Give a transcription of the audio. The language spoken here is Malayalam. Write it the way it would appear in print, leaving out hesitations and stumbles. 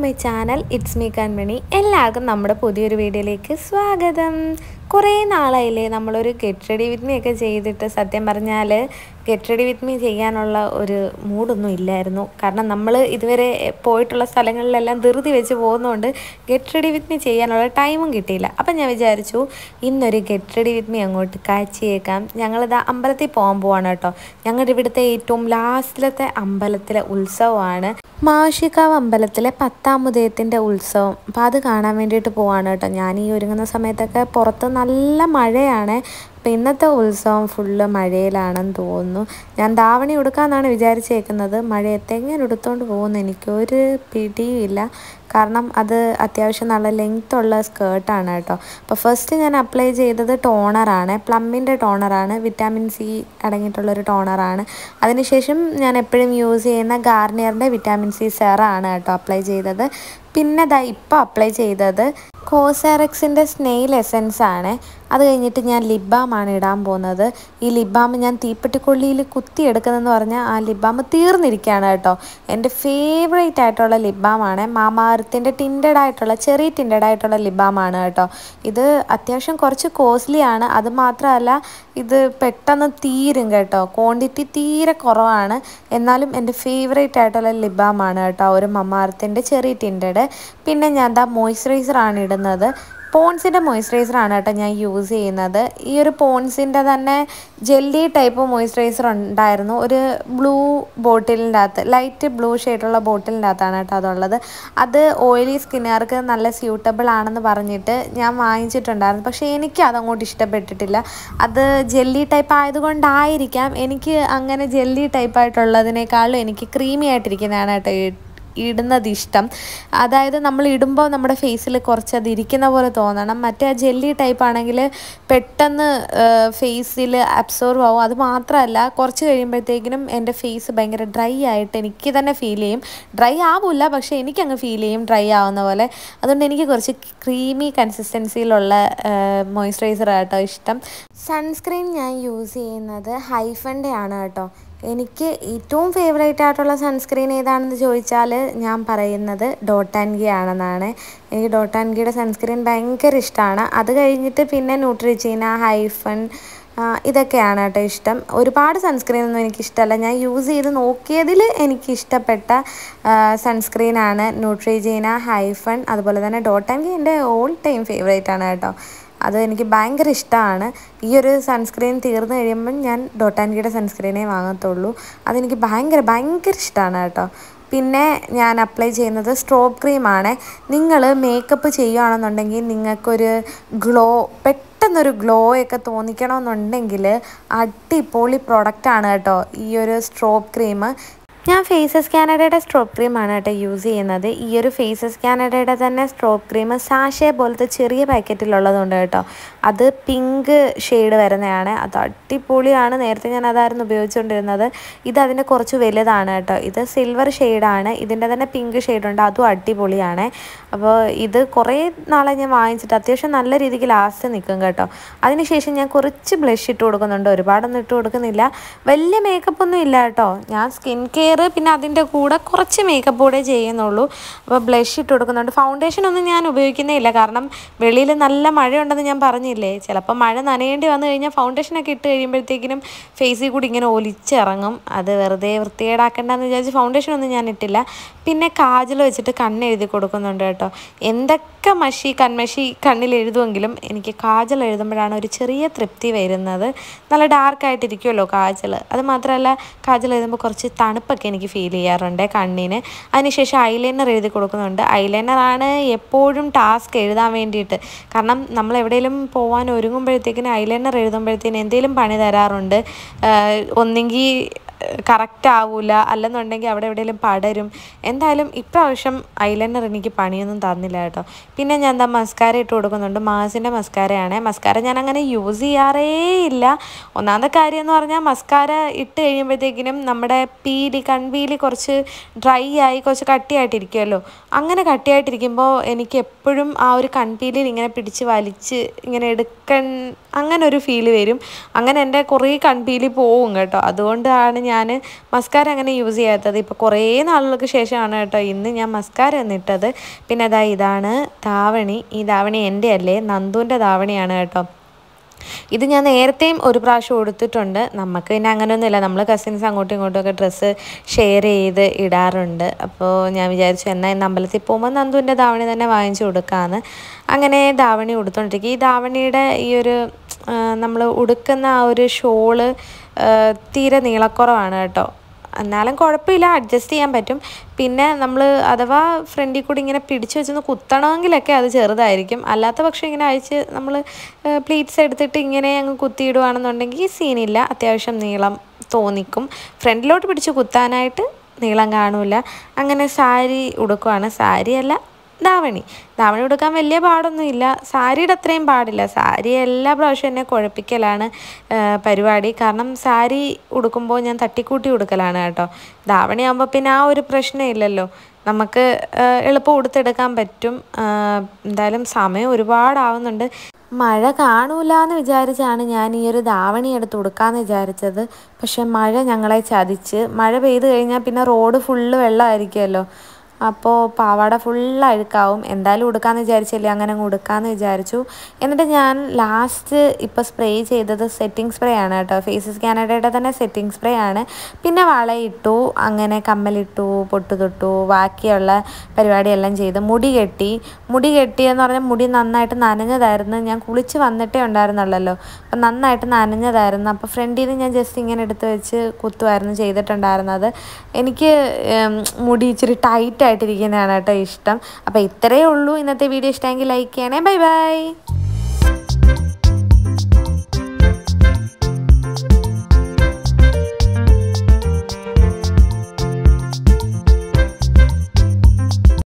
മൈ ചാനൽ ഇറ്റ്സ് മീ കൺമണി. എല്ലാവർക്കും നമ്മുടെ പുതിയൊരു വീഡിയോയിലേക്ക് സ്വാഗതം. കുറേ നാളായില്ലേ നമ്മളൊരു ഗെറ്റ് റെഡി വിത്ത് മീ ഒക്കെ ചെയ്തിട്ട്. സത്യം പറഞ്ഞാൽ ഗെറ്റ് റെഡി വിത്ത് മീ ചെയ്യാനുള്ള ഒരു മൂഡൊന്നും ഇല്ലായിരുന്നു. കാരണം നമ്മൾ ഇതുവരെ പോയിട്ടുള്ള സ്ഥലങ്ങളിലെല്ലാം ധൃതി വെച്ച് പോകുന്നതുകൊണ്ട് ഗെറ്റ് റെഡി വിത്ത് മീ ചെയ്യാനുള്ള ടൈമും കിട്ടിയില്ല. അപ്പം ഞാൻ വിചാരിച്ചു ഇന്നൊരു ഗെറ്റ് റെഡി വിത്ത് മീ അങ്ങോട്ട് കാഴ്ചയേക്കാം. ഞങ്ങളിതാ അമ്പലത്തിൽ പോകാൻ പോവാണ് കേട്ടോ. ഞങ്ങളുടെ ഇവിടുത്തെ ഏറ്റവും ലാസ്റ്റിലത്തെ അമ്പലത്തിലെ ഉത്സവമാണ് മാഷികാവ് അമ്പലത്തിലെ 10ാം ഉദയത്തിൻ്റെ ഉത്സവം. അപ്പോൾ അത് കാണാൻ വേണ്ടിയിട്ട് പോവാണ് കേട്ടോ. ഞാൻ ഈ ഒരുങ്ങുന്ന സമയത്തൊക്കെ പുറത്ത് നല്ല മഴയാണ്. അപ്പോൾ ഇന്നത്തെ ഉത്സവം ഫുള്ള് മഴയിലാണെന്ന് തോന്നുന്നു. ഞാൻ ധാവണി ഉടുക്കാമെന്നാണ് വിചാരിച്ചേക്കുന്നത്. മഴയത്ത് എങ്ങനെ ഉടുത്തുകൊണ്ട് പോകുന്നു എനിക്കൊരു പിടിയുമില്ല. കാരണം അത് അത്യാവശ്യം നല്ല ലെങ്ത്തുള്ള സ്കേർട്ടാണ് കേട്ടോ. അപ്പോൾ ഫസ്റ്റ് ഞാൻ അപ്ലൈ ചെയ്തത് ടോണറാണ്, പ്ലമ്മിൻ്റെ ടോണറാണ്, വിറ്റാമിൻ സി അടങ്ങിയിട്ടുള്ളൊരു ടോണറാണ്. അതിനുശേഷം ഞാൻ എപ്പോഴും യൂസ് ചെയ്യുന്ന ഗാർണിയറിൻ്റെ വിറ്റാമിൻ സി സെറാണ് കേട്ടോ അപ്ലൈ ചെയ്തത്. പിന്നെ ഇപ്പോൾ അപ്ലൈ ചെയ്തത് കോസാറക്സിൻ്റെ സ്നെയിൽ എസൻസ് ആണ്. അത് കഴിഞ്ഞിട്ട് ഞാൻ ലിപ് ബാമാണ് ഇടാൻ പോകുന്നത്. ഈ ലിപ് ബാം ഞാൻ തീപ്പെട്ടിക്കൊള്ളിയിൽ കുത്തിയെടുക്കുന്നതെന്ന് പറഞ്ഞാൽ ആ ലിപ് ബാം തീർന്നിരിക്കുകയാണ് കേട്ടോ. എൻ്റെ ഫേവറേറ്റ് ആയിട്ടുള്ള ലിപ് ബാമാണ് മാമാഅർത്തിൻ്റെ ചെറിയ ടിൻഡഡ് ആയിട്ടുള്ള ലിപ് ബാമാണ് കേട്ടോ. ഇത് അത്യാവശ്യം കുറച്ച് കോസ്റ്റ്ലിയാണ്. അത് മാത്രമല്ല ഇത് പെട്ടെന്ന് തീരും കേട്ടോ. ക്വാണ്ടിറ്റി തീരെ കുറവാണ്. എന്നാലും എൻ്റെ ഫേവറേറ്റ് ആയിട്ടുള്ള ലിപ് ബാമാണ് കേട്ടോ ഒരു മാമാഅർത്തിൻ്റെ ചെറിയ ടിൻഡഡ്. പിന്നെ ഞാൻ മോയ്സ്ചറൈസറാണ് ഇടുന്നത്. പോൺസിൻ്റെ മോയ്സ്ചറൈസറാണ് കേട്ടോ ഞാൻ യൂസ് ചെയ്യുന്നത്. ഈ ഒരു പോൺസിൻ്റെ തന്നെ ജെല്ലി ടൈപ്പ് മോയ്സ്ചറൈസർ ഉണ്ടായിരുന്നു ഒരു ബ്ലൂ ബോട്ടിലിൻ്റെ അകത്ത്, ലൈറ്റ് ബ്ലൂ ഷെയ്ഡുള്ള ബോട്ടിലിൻ്റെ അകത്താണ് കേട്ടോ അതുള്ളത്. അത് ഓയിലി സ്കിന്നുകാർക്ക് നല്ല സ്യൂട്ടബിൾ ആണെന്ന് പറഞ്ഞിട്ട് ഞാൻ വാങ്ങിച്ചിട്ടുണ്ടായിരുന്നു. പക്ഷേ എനിക്ക് അതങ്ങോട്ട് ഇഷ്ടപ്പെട്ടിട്ടില്ല. അത് ജെല്ലി ടൈപ്പ് ആയതുകൊണ്ടായിരിക്കാം എനിക്ക് അങ്ങനെ ജെല്ലി ടൈപ്പായിട്ടുള്ളതിനേക്കാളും എനിക്ക് ക്രീമി ആയിട്ടിരിക്കുന്നതാണ് കേട്ടോ ഇടുന്നത് ഇഷ്ടം. അതായത് നമ്മൾ ഇടുമ്പോൾ നമ്മുടെ ഫേസിൽ കുറച്ചത് ഇരിക്കുന്ന പോലെ തോന്നണം. മറ്റേ ആ ജെല്ലി ടൈപ്പ് ആണെങ്കിൽ പെട്ടെന്ന് ഫേസിൽ അബ്സോർവ് ആവും. അത് മാത്രമല്ല കുറച്ച് കഴിയുമ്പോഴത്തേക്കിനും എൻ്റെ ഫേസ് ഭയങ്കര ഡ്രൈ ആയിട്ട് എനിക്ക് തന്നെ ഫീൽ ചെയ്യും. ഡ്രൈ ആവില്ല, പക്ഷേ എനിക്കങ്ങ് ഫീൽ ചെയ്യും ഡ്രൈ ആവുന്ന പോലെ. അതുകൊണ്ട് എനിക്ക് കുറച്ച് ക്രീമി കൺസിസ്റ്റൻസിയിലുള്ള മോയ്സ്ചറൈസർ ആട്ടോ ഇഷ്ടം. സൺസ്ക്രീൻ ഞാൻ യൂസ് ചെയ്യുന്നത് ഹൈഫൻ്റെ ആണ് കേട്ടോ. എനിക്ക് ഏറ്റവും ഫേവറേറ്റ് ആയിട്ടുള്ള സൺസ്ക്രീൻ ഏതാണെന്ന് ചോദിച്ചാൽ ഞാൻ പറയുന്നത് ഡോട്ട് ആൻഡ് ഗി ആണെന്നാണ്. എനിക്ക് ഡോട്ട് ആൻഡ് ഗിയുടെ സൺസ്ക്രീൻ ഭയങ്കര ഇഷ്ടമാണ്. അത് കഴിഞ്ഞിട്ട് പിന്നെ ന്യൂട്രിജീന, ഹൈഫൺ ഇതൊക്കെയാണ് കേട്ടോ ഇഷ്ടം. ഒരുപാട് സൺസ്ക്രീനൊന്നും എനിക്കിഷ്ടമല്ല. ഞാൻ യൂസ് ചെയ്ത് നോക്കിയതിൽ എനിക്കിഷ്ടപ്പെട്ട സൺസ്ക്രീനാണ് ന്യൂട്രിജീന, ഹൈഫൺ, അതുപോലെ തന്നെ ഡോട്ട് ആൻഡ് ഗി എൻ്റെ ഓൾ ടൈം ഫേവറേറ്റ് ആണ് കേട്ടോ. അത് എനിക്ക് ഭയങ്കര ഇഷ്ടമാണ്. ഈ ഒരു സൺസ്ക്രീൻ തീർന്നു കഴിയുമ്പം ഞാൻ ഡോട്ട് ആൻഡ് ഗിയുടെ സൺസ്ക്രീനേ വാങ്ങത്തുള്ളൂ. അതെനിക്ക് ഭയങ്കര ഇഷ്ടമാണ് കേട്ടോ. പിന്നെ ഞാൻ അപ്ലൈ ചെയ്യുന്നത് സ്ട്രോബ് ക്രീമാണ്. നിങ്ങൾ മേക്കപ്പ് ചെയ്യുകയാണെന്നുണ്ടെങ്കിൽ നിങ്ങൾക്കൊരു പെട്ടെന്നൊരു ഗ്ലോ ഒക്കെ തോന്നിക്കണമെന്നുണ്ടെങ്കിൽ അടിപൊളി പ്രൊഡക്റ്റാണ് കേട്ടോ ഈ ഒരു സ്ട്രോബ് ക്രീം. ഞാൻ ഫേസസ് കാനഡയുടെ സ്ട്രോബ് ക്രീമാണ് കേട്ടോ യൂസ് ചെയ്യുന്നത്. ഈ ഒരു ഫേസസ് കാനഡയുടെ തന്നെ സ്ട്രോബ് ക്രീം സാഷേ പോലത്തെ ചെറിയ പാക്കറ്റിലുള്ളതുണ്ട് കേട്ടോ. അത് പിങ്ക് ഷെയ്ഡ് വരുന്നതാണ്. അത് അടിപൊളിയാണ്. നേരത്തെ ഞാൻ അതായിരുന്നു ഉപയോഗിച്ചുകൊണ്ടിരുന്നത്. ഇത് അതിൻ്റെ കുറച്ച് വലുതാണ് കേട്ടോ. ഇത് സിൽവർ ഷെയ്ഡാണ്. ഇതിൻ്റെ തന്നെ പിങ്ക് ഷെയ്ഡുണ്ട്, അതും അടിപൊളിയാണ്. അപ്പോൾ ഇത് കുറേ നാളെ ഞാൻ വാങ്ങിച്ചിട്ട് അത്യാവശ്യം നല്ല രീതിക്ക് ലാസ്റ്റ് നിൽക്കും കേട്ടോ. അതിനുശേഷം ഞാൻ കുറച്ച് ബ്ലഷ് ഇട്ട് കൊടുക്കുന്നുണ്ട്. ഒരുപാടൊന്നും ഇട്ട് കൊടുക്കുന്നില്ല. വലിയ മേക്കപ്പൊന്നും ഇല്ല കേട്ടോ. ഞാൻ സ്കിൻ കെയർ പിന്നെ അതിൻ്റെ കൂടെ കുറച്ച് മേക്കപ്പ് കൂടെ ചെയ്യുന്നുള്ളൂ. അപ്പോൾ ബ്ലഷ് ഇട്ട് കൊടുക്കുന്നുണ്ട്. ഫൗണ്ടേഷനൊന്നും ഞാൻ ഉപയോഗിക്കുന്നേ ഇല്ല. കാരണം വെളിയിൽ നല്ല മഴയുണ്ടെന്ന് ഞാൻ പറഞ്ഞില്ലേ. ചിലപ്പോൾ മഴ നനയേണ്ടി വന്നു കഴിഞ്ഞാൽ ഫൗണ്ടേഷനൊക്കെ ഇട്ട് കഴിയുമ്പോഴത്തേക്കിനും ഫേസിൽ കൂടി ഇങ്ങനെ ഒലിച്ചിറങ്ങും. അത് വെറുതെ വൃത്തികേടാക്കണ്ടെന്ന് വിചാരിച്ച് ഫൗണ്ടേഷനൊന്നും ഞാൻ ഇട്ടില്ല. പിന്നെ കാജൽ വെച്ചിട്ട് കണ്ണെഴുതി കൊടുക്കുന്നുണ്ട് കേട്ടോ. എന്തൊക്കെ കൺമഷി കണ്ണിൽ എഴുതുമെങ്കിലും എനിക്ക് കാജൽ എഴുതുമ്പോഴാണ് ഒരു ചെറിയ തൃപ്തി വരുന്നത്. നല്ല ഡാർക്കായിട്ടിരിക്കുമല്ലോ കാജൽ. അത് മാത്രമല്ല കാജൽ എഴുതുമ്പോൾ കുറച്ച് തണുപ്പൊക്കെ എനിക്ക് ഫീൽ ചെയ്യാറുണ്ട് കണ്ണിന്. അതിനുശേഷം ഐലൈനർ എഴുതി കൊടുക്കുന്നുണ്ട്. ഐലൈനറാണ് എപ്പോഴും ടാസ്ക് എഴുതാൻ വേണ്ടിയിട്ട്. കാരണം നമ്മൾ എവിടെയെങ്കിലും പോകാൻ ഒരുങ്ങുമ്പോഴത്തേക്കിന് ഐലൈനർ എഴുതുമ്പോഴത്തേന് എന്തെങ്കിലും പണി തരാറുണ്ട്. ഒന്നെങ്കിൽ കറക്റ്റ് ആവില്ല, അല്ലെന്നുണ്ടെങ്കിൽ അവിടെ എവിടെയെങ്കിലും പടരും. എന്തായാലും ഇപ്രാവശ്യം ഐലൈനർ എനിക്ക് പണിയൊന്നും തന്നില്ല കേട്ടോ. പിന്നെ ഞാൻ മസ്കാര ഇട്ട് കൊടുക്കുന്നുണ്ട്. മാസിൻ്റെ മസ്കാരയാണ്. മസ്കാര ഞാൻ അങ്ങനെ യൂസ് ചെയ്യാറേ ഇല്ല. ഒന്നാമത്തെ കാര്യം എന്ന് പറഞ്ഞാൽ മസ്കാര ഇട്ട് കഴിയുമ്പോഴത്തേക്കിനും നമ്മുടെ കൺപീലി കുറച്ച് ഡ്രൈ ആയി കുറച്ച് കട്ടിയായിട്ടിരിക്കുമല്ലോ. അങ്ങനെ കട്ടിയായിട്ടിരിക്കുമ്പോൾ എനിക്ക് എപ്പോഴും ആ ഒരു കൺപീലിൽ ഇങ്ങനെ പിടിച്ച് വലിച്ച് ഇങ്ങനെ അങ്ങനെ ഒരു ഫീല് വരും. അങ്ങനെ എൻ്റെ കുറേ കൺപീലി പോവും കേട്ടോ. അതുകൊണ്ടാണ് ഞാൻ മസ്കാര അങ്ങനെ യൂസ് ചെയ്യാത്തത്. ഇപ്പോൾ കുറേ നാളുകൾക്ക് ശേഷമാണ് കേട്ടോ ഇന്ന് ഞാൻ മസ്കാര എന്നിട്ടത്. പിന്നെ ഇതാണ് ധാവണി. ഈ ധാവണി എൻ്റെ അല്ലേ, നന്ദുവിൻ്റെ ധാവണിയാണ് കേട്ടോ. ഇത് ഞാൻ നേരത്തെയും ഒരു പ്രാവശ്യം കൊടുത്തിട്ടുണ്ട്. നമുക്ക് പിന്നെ അങ്ങനെയൊന്നുമില്ല, നമ്മൾ കസിൻസ് അങ്ങോട്ടും ഇങ്ങോട്ടുമൊക്കെ ഡ്രസ്സ് ഷെയർ ചെയ്ത് ഇടാറുണ്ട്. അപ്പോൾ ഞാൻ വിചാരിച്ചു എന്നാൽ ഇന്ന് അമ്പലത്തിൽ പോകുമ്പോൾ നന്ദുവിൻ്റെ ധാവണി തന്നെ വാങ്ങിച്ചു കൊടുക്കാമെന്ന്. അങ്ങനെ ധാവണി ഉടുത്തോണ്ടിരിക്കും. ഈ ധാവണിയുടെ ഈ ഒരു നമ്മൾ ഉടുക്കുന്ന ആ ഒരു ഷോള് തീരെ നീളക്കുറവാണ് കേട്ടോ. എന്നാലും കുഴപ്പമില്ല, അഡ്ജസ്റ്റ് ചെയ്യാൻ പറ്റും. പിന്നെ നമ്മൾ അഥവാ ഫ്രണ്ടിൽ കൂടി ഇങ്ങനെ പിടിച്ച് വെച്ചൊന്ന് കുത്തണമെങ്കിലൊക്കെ അത് ചെറുതായിരിക്കും. അല്ലാത്ത പക്ഷം ഇങ്ങനെ അഴിച്ച് നമ്മൾ പ്ലീറ്റ്സ് എടുത്തിട്ട് ഇങ്ങനെ അങ്ങ് കുത്തിയിടുകയാണെന്നുണ്ടെങ്കിൽ സീനില്ല, അത്യാവശ്യം നീളം തോന്നിക്കും. ഫ്രണ്ടിലോട്ട് പിടിച്ച് കുത്താനായിട്ട് നീളം കാണില്ല. അങ്ങനെ സാരി ഉടുക്കുവാണ്. സാരിയല്ല, ധാവണി ഉടുക്കാൻ വലിയ പാടൊന്നുമില്ല. സാരിയുടെ അത്രയും പാടില്ല. സാരി എല്ലാ പ്രാവശ്യം എന്നെ കുഴപ്പിക്കലാണ് പരിപാടി. കാരണം സാരി ഉടുക്കുമ്പോൾ ഞാൻ തട്ടിക്കൂട്ടി ഉടുക്കലാണ് കേട്ടോ. ധാവണി ആകുമ്പോൾ പിന്നെ ആ ഒരു പ്രശ്നമില്ലല്ലോ, നമുക്ക് എളുപ്പം ഉടുത്തെടുക്കാൻ പറ്റും. എന്തായാലും സമയം ഒരുപാടാവുന്നുണ്ട്. മഴ കാണൂല എന്ന് വിചാരിച്ചാണ് ഞാൻ ഈ ഒരു ധാവണി എടുത്ത് ഉടുക്കാമെന്ന് വിചാരിച്ചത്. പക്ഷെ മഴ ഞങ്ങളെ ചതിച്ച്. മഴ പെയ്ത് കഴിഞ്ഞാൽ പിന്നെ റോഡ് ഫുള്ള് വെള്ളമായിരിക്കുമല്ലോ. അപ്പോൾ പാവാട ഫുള്ള് അഴുക്കാവും. എന്തായാലും ഉടുക്കാമെന്ന് വിചാരിച്ചില്ലേ, അങ്ങനെ അങ്ങ് ഉടുക്കാമെന്ന് വിചാരിച്ചു. എന്നിട്ട് ഞാൻ ലാസ്റ്റ് ഇപ്പോൾ സ്പ്രേ ചെയ്തത് സെറ്റിംഗ് സ്പ്രേ ആണ് കേട്ടോ. ഫേസസ് കാനഡയുടെ തന്നെ സെറ്റിംഗ് സ്പ്രേ ആണ്. പിന്നെ വളയിട്ടു, അങ്ങനെ കമ്മലിട്ടു, പൊട്ടു തൊട്ടു, ബാക്കിയുള്ള പരിപാടിയെല്ലാം ചെയ്ത് മുടി കെട്ടിയെന്ന് പറഞ്ഞാൽ മുടി നന്നായിട്ട് നനഞ്ഞതായിരുന്നു. ഞാൻ കുളിച്ച് വന്നിട്ടേ ഉണ്ടായിരുന്നുള്ളല്ലോ, അപ്പം നന്നായിട്ട് നനഞ്ഞതായിരുന്നു. അപ്പോൾ ഫ്രണ്ടിൽ നിന്ന് ഞാൻ ജസ്റ്റ് ഇങ്ങനെ എടുത്ത് വെച്ച് കുത്തുമായിരുന്നു ചെയ്തിട്ടുണ്ടായിരുന്നത്. എനിക്ക് മുടി ഇച്ചിരി ടൈറ്റായിട്ടിരിക്കുന്നതാണ് കേട്ടോ ഇഷ്ടം. അപ്പോൾ ഇത്രയേ ഉള്ളൂ ഇന്നത്തെ വീഡിയോ. ഇഷ്ടമെങ്കിൽ ലൈക്ക് ചെയ്യണേ. Bye bye.